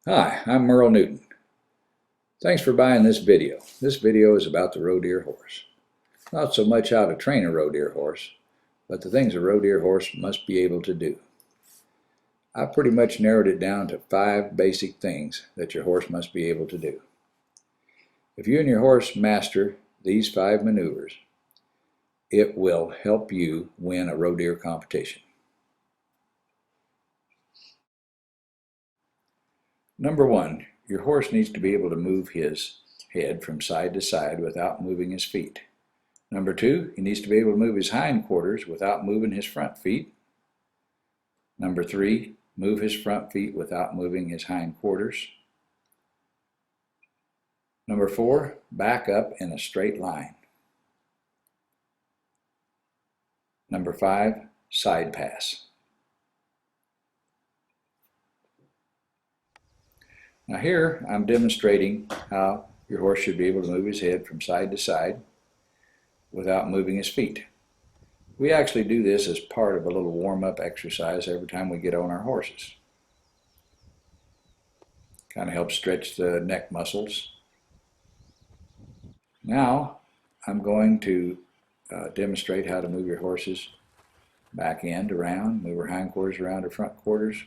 Hi, I'm Merle Newton. Thanks for buying this video. This video is about the Rodear horse. Not so much how to train a Rodear horse, but the things a Rodear horse must be able to do. I pretty much narrowed it down to 5 basic things that your horse must be able to do. If you and your horse master these 5 maneuvers, it will help you win a Rodear competition. Number 1, your horse needs to be able to move his head from side to side without moving his feet. Number 2, he needs to be able to move his hindquarters without moving his front feet. Number 3, move his front feet without moving his hindquarters. Number 4, back up in a straight line. Number 5, side pass. Now here I'm demonstrating how your horse should be able to move his head from side to side without moving his feet. We actually do this as part of a little warm-up exercise every time we get on our horses. Kind of helps stretch the neck muscles. Now I'm going to demonstrate how to move your horse's back end around, move her hindquarters around her front quarters.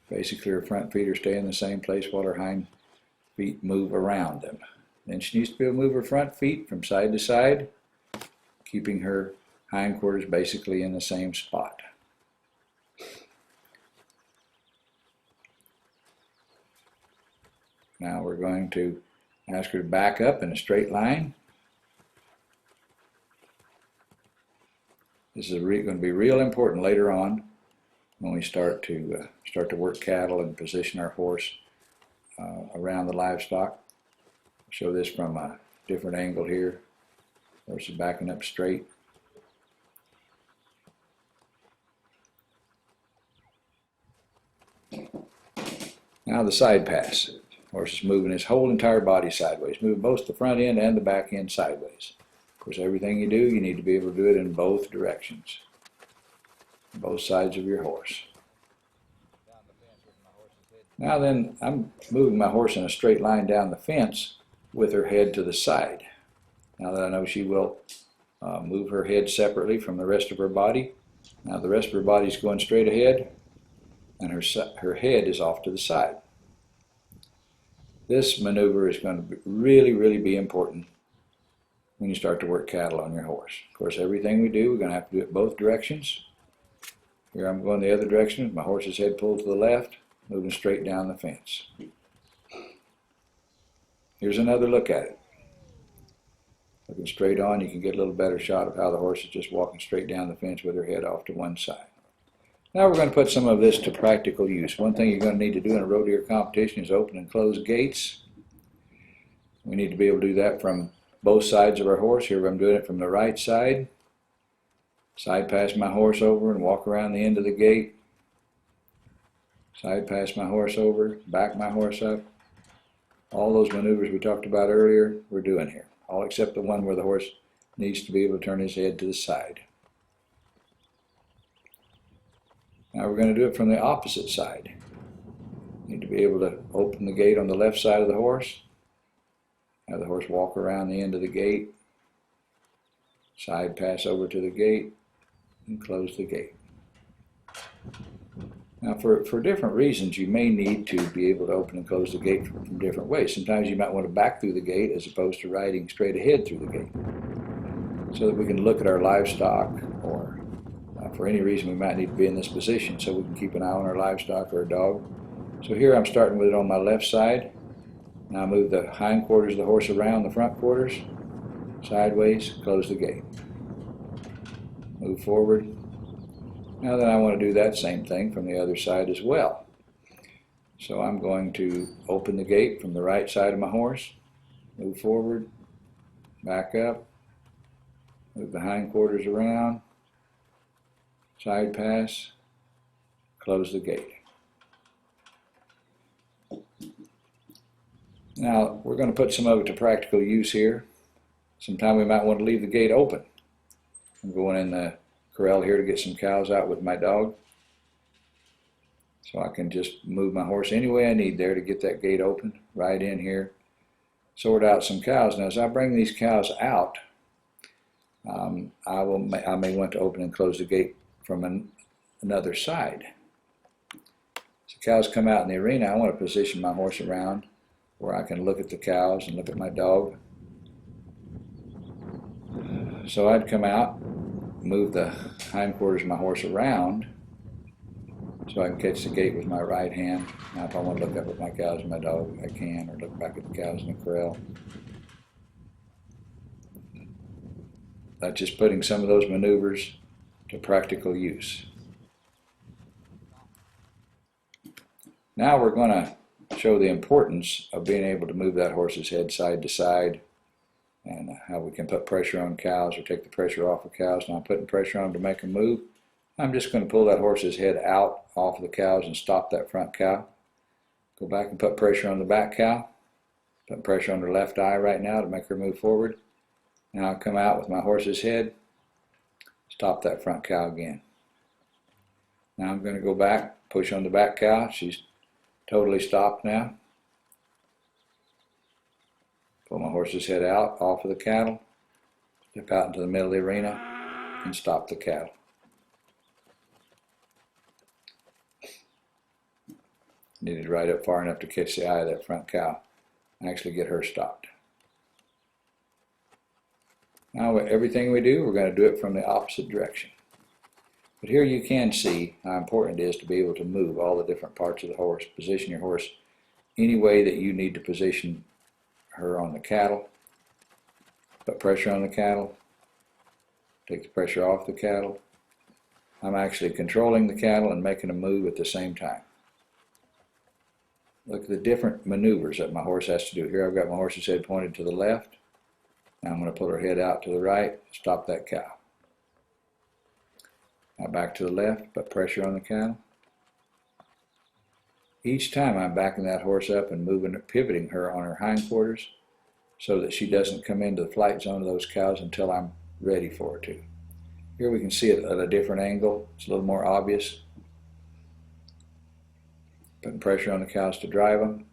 Basically her front feet are staying in the same place while her hind feet move around them. Then she needs to be able to move her front feet from side to side, keeping her hindquarters basically in the same spot. Now we're going to ask her to back up in a straight line. This is going to be real important later on when we start to work cattle and position our horse around the livestock. I'll show this from a different angle here. Horse is backing up straight. Now the side pass. Horse is moving his whole entire body sideways. Move both the front end and the back end sideways. Of course, everything you do, you need to be able to do it in both directions. Both sides of your horse. Now then, I'm moving my horse in a straight line down the fence with her head to the side. Now that I know she will move her head separately from the rest of her body. Now the rest of her body is going straight ahead and her head is off to the side. This maneuver is going to really be important when you start to work cattle on your horse. Of course, everything we do, we're going to have to do it both directions. Here I'm going the other direction, my horse's head pulled to the left, moving straight down the fence. Here's another look at it. Looking straight on, you can get a little better shot of how the horse is just walking straight down the fence with her head off to one side. Now we're going to put some of this to practical use. One thing you're going to need to do in a Rodear competition is open and close gates. We need to be able to do that from both sides of our horse. Here I'm doing it from the right side. Side pass my horse over and walk around the end of the gate. Side pass my horse over, back my horse up. All those maneuvers we talked about earlier, we're doing here. All except the one where the horse needs to be able to turn his head to the side. Now we're going to do it from the opposite side. You need to be able to open the gate on the left side of the horse. Have the horse walk around the end of the gate. Side pass over to the gate and close the gate. Now for different reasons you may need to be able to open and close the gate from different ways. Sometimes you might want to back through the gate as opposed to riding straight ahead through the gate, so that we can look at our livestock, or for any reason we might need to be in this position so we can keep an eye on our livestock or a dog. So here I'm starting with it on my left side. Now I move the hindquarters of the horse around the front quarters, sideways, close the gate. Move forward. Now then I want to do that same thing from the other side as well. So I'm going to open the gate from the right side of my horse, move forward, back up, move the hindquarters around, side pass, close the gate. Now we're going to put some of it to practical use here. Sometime we might want to leave the gate open. I'm going in the corral here to get some cows out with my dog. So I can just move my horse any way I need there to get that gate open, right in here, sort out some cows. Now as I bring these cows out, I may want to open and close the gate from another side. So cows come out in the arena, I want to position my horse around where I can look at the cows and look at my dog. So I'd come out, move the hindquarters of my horse around so I can catch the gate with my right hand. Now if I want to look up at my cows and my dog, I can, or look back at the cows in the corral. That's just putting some of those maneuvers to practical use. Now we're going to show the importance of being able to move that horse's head side to side, and how we can put pressure on cows or take the pressure off of cows. Now I'm putting pressure on them to make them move. I'm just going to pull that horse's head out off of the cows and stop that front cow. Go back and put pressure on the back cow. Put pressure on her left eye right now to make her move forward. Now I'll come out with my horse's head, stop that front cow again. Now I'm going to go back, push on the back cow. She's totally stopped now. Pull my horse's head out off of the cattle, step out into the middle of the arena, and stop the cattle. Needed right up far enough to catch the eye of that front cow and actually get her stopped. Now everything we do, we're going to do it from the opposite direction. But here you can see how important it is to be able to move all the different parts of the horse, position your horse any way that you need to position her on the cattle. Put pressure on the cattle, take the pressure off the cattle. I'm actually controlling the cattle and making them move at the same time. Look at the different maneuvers that my horse has to do. Here I've got my horse's head pointed to the left. Now I'm going to pull her head out to the right, stop that cow. Now back to the left, put pressure on the cattle. Each time I'm backing that horse up and moving, pivoting her on her hindquarters so that she doesn't come into the flight zone of those cows until I'm ready for her to. Here we can see it at a different angle. It's a little more obvious. Putting pressure on the cows to drive them.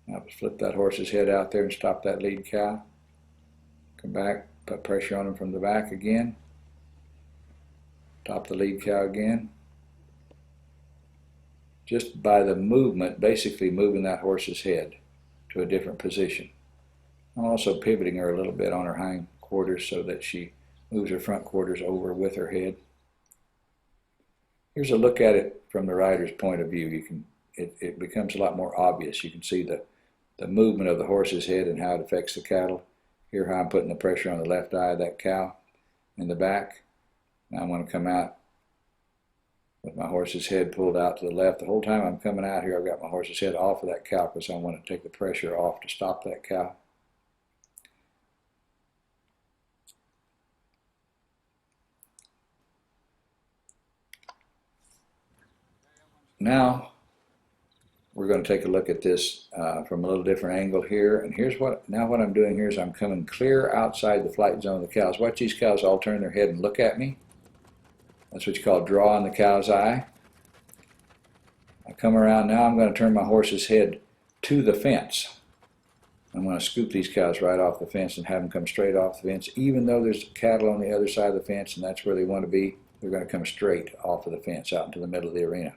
Now flip that horse's head out there and stop that lead cow. Come back, put pressure on them from the back again. Stop the lead cow again. Just by the movement, basically moving that horse's head to a different position. I'm also pivoting her a little bit on her hind quarters so that she moves her front quarters over with her head. Here's a look at it from the rider's point of view. It becomes a lot more obvious. You can see the movement of the horse's head and how it affects the cattle. Here how I'm putting the pressure on the left eye of that cow in the back. Now I'm going to come out with my horse's head pulled out to the left. The whole time I'm coming out here, I've got my horse's head off of that cow because I want to take the pressure off to stop that cow. Now we're going to take a look at this from a little different angle here. And here's what I'm doing here is I'm coming clear outside the flight zone of the cows. Watch these cows all turn their head and look at me. That's what you call draw in the cow's eye. I come around now, I'm going to turn my horse's head to the fence. I'm going to scoop these cows right off the fence and have them come straight off the fence. Even though there's cattle on the other side of the fence and that's where they want to be, they're going to come straight off of the fence out into the middle of the arena.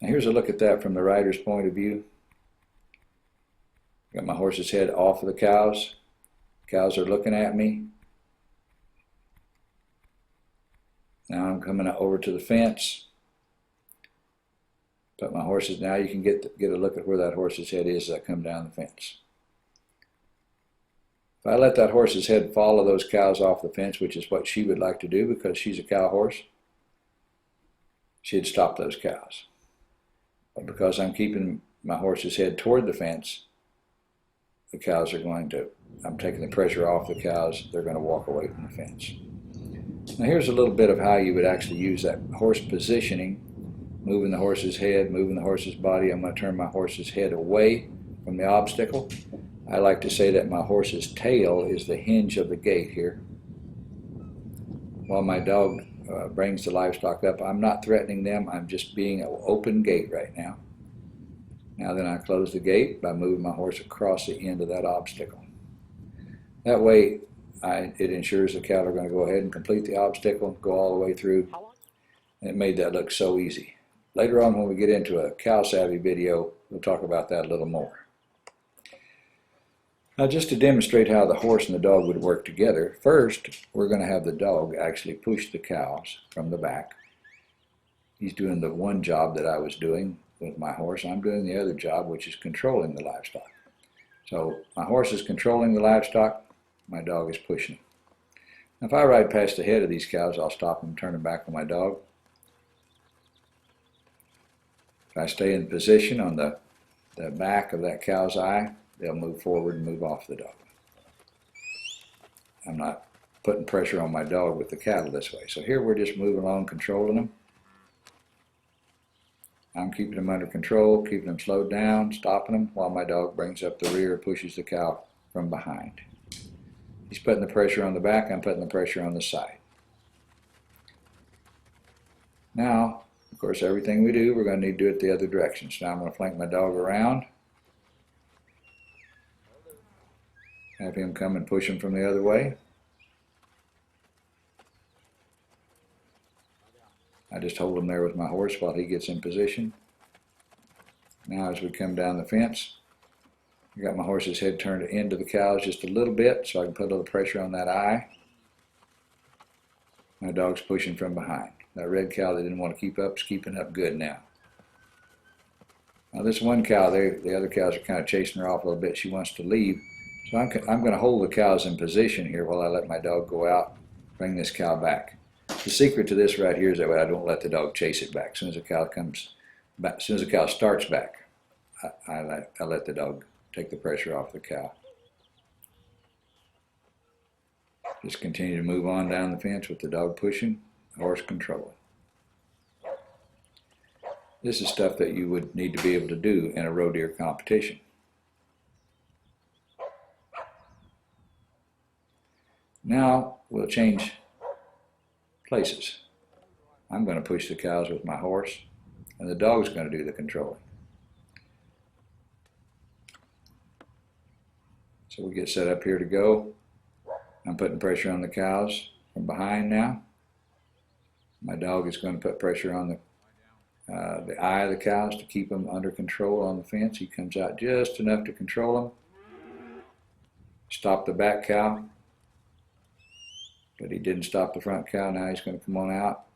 Now here's a look at that from the rider's point of view. Got my horse's head off of the cows. Cows are looking at me. Now I'm coming over to the fence. But my horse's, now you can get a look at where that horse's head is as I come down the fence. If I let that horse's head follow those cows off the fence, which is what she would like to do because she's a cow horse, she'd stop those cows. But because I'm keeping my horse's head toward the fence, the cows are going to, I'm taking the pressure off the cows, they're going to walk away from the fence. Now here's a little bit of how you would actually use that horse positioning, moving the horse's head, moving the horse's body. I'm going to turn my horse's head away from the obstacle. I like to say that my horse's tail is the hinge of the gate here, while my dog brings the livestock up. I'm not threatening them. I'm just being an open gate right now. Now then I close the gate by moving my horse across the end of that obstacle. That way it ensures the cattle are going to go ahead and complete the obstacle, go all the way through. And it made that look so easy. Later on when we get into a cow savvy video, we'll talk about that a little more. Now just to demonstrate how the horse and the dog would work together, first we're going to have the dog actually push the cows from the back. He's doing the one job that I was doing with my horse. I'm doing the other job, which is controlling the livestock. So my horse is controlling the livestock, my dog is pushing him. Now if I ride past the head of these cows, I'll stop them, turn them back on my dog. If I stay in position on the back of that cow's eye, they'll move forward and move off the dog. I'm not putting pressure on my dog with the cattle this way. So here we're just moving along, controlling them. I'm keeping them under control, keeping them slowed down, stopping them while my dog brings up the rear, pushes the cow from behind. He's putting the pressure on the back, I'm putting the pressure on the side. Now, of course, everything we do, we're going to need to do it the other direction. So now I'm going to flank my dog around. Have him come and push him from the other way. I just hold him there with my horse while he gets in position. Now as we come down the fence, I got my horse's head turned into the cows just a little bit so I can put a little pressure on that eye. My dog's pushing from behind. That red cow that didn't want to keep up is keeping up good now. Now this one cow there, the other cows are kind of chasing her off a little bit. She wants to leave. So I'm going to hold the cows in position here while I let my dog go out, bring this cow back. The secret to this right here is that way I don't let the dog chase it back. As soon as the cow comes back, as soon as the cow starts back, I let the dog take the pressure off the cow. Just continue to move on down the fence with the dog pushing, the horse controlling. This is stuff that you would need to be able to do in a roe deer competition. Now we'll change places. I'm going to push the cows with my horse, and the dog's going to do the controlling. So we get set up here to go. I'm putting pressure on the cows from behind now. My dog is going to put pressure on the eye of the cows to keep them under control on the fence. He comes out just enough to control them. Stop the back cow. But he didn't stop the front cow. Now he's going to come on out.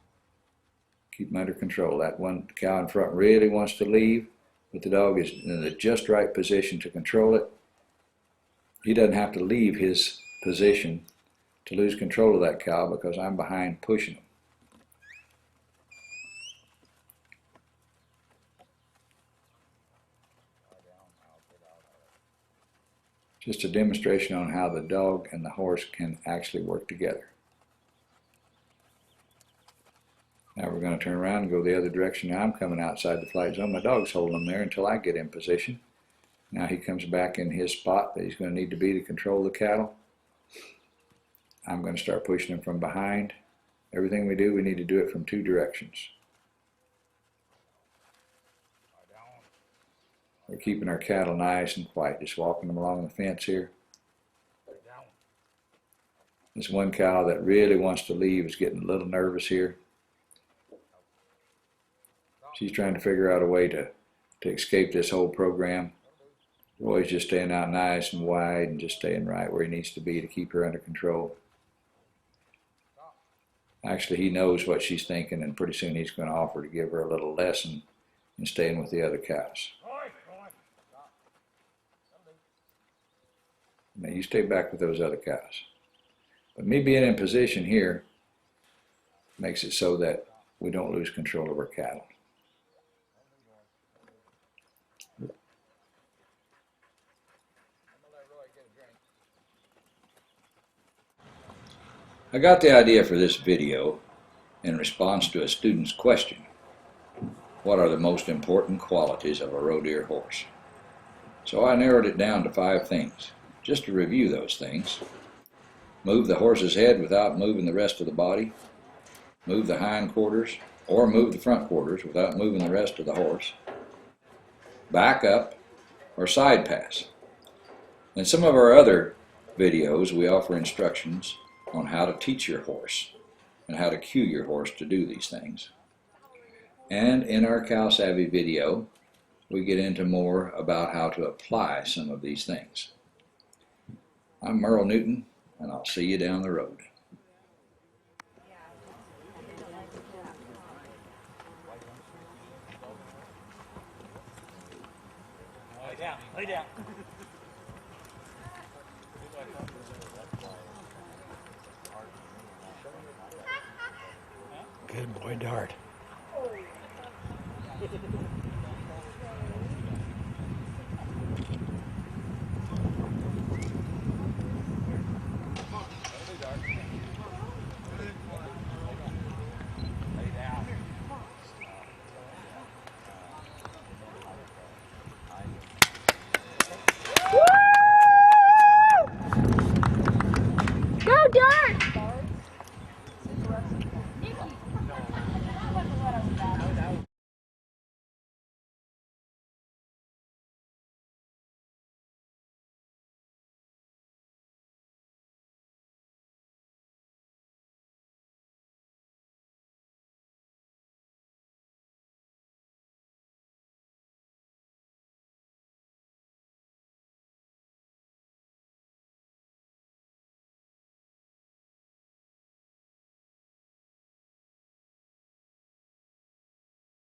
Keep him under control. That one cow in front really wants to leave, but the dog is in the just right position to control it. He doesn't have to leave his position to lose control of that cow because I'm behind pushing him. Just a demonstration on how the dog and the horse can actually work together. Now we're going to turn around and go the other direction. Now I'm coming outside the flight zone. My dog's holding him there until I get in position. Now he comes back in his spot that he's going to need to be to control the cattle. I'm going to start pushing him from behind. Everything we do, we need to do it from two directions. We're keeping our cattle nice and quiet, just walking them along the fence here. This one cow that really wants to leave is getting a little nervous here. She's trying to figure out a way to escape this whole program. Roy's just staying out nice and wide and just staying right where he needs to be to keep her under control. Actually, he knows what she's thinking, and pretty soon he's going to offer to give her a little lesson in staying with the other cows. Now you stay back with those other cows. But me being in position here makes it so that we don't lose control of our cattle. I got the idea for this video in response to a student's question. What are the most important qualities of a Rodear horse? So I narrowed it down to 5 things. Just to review those things: move the horse's head without moving the rest of the body, move the hind quarters or move the front quarters without moving the rest of the horse, back up, or side pass. In some of our other videos, we offer instructions on how to teach your horse and how to cue your horse to do these things. And in our Cow Savvy video, we get into more about how to apply some of these things. I'm Merle Newton, and I'll see you down the road. Lay down, lay down. Good boy, Dart.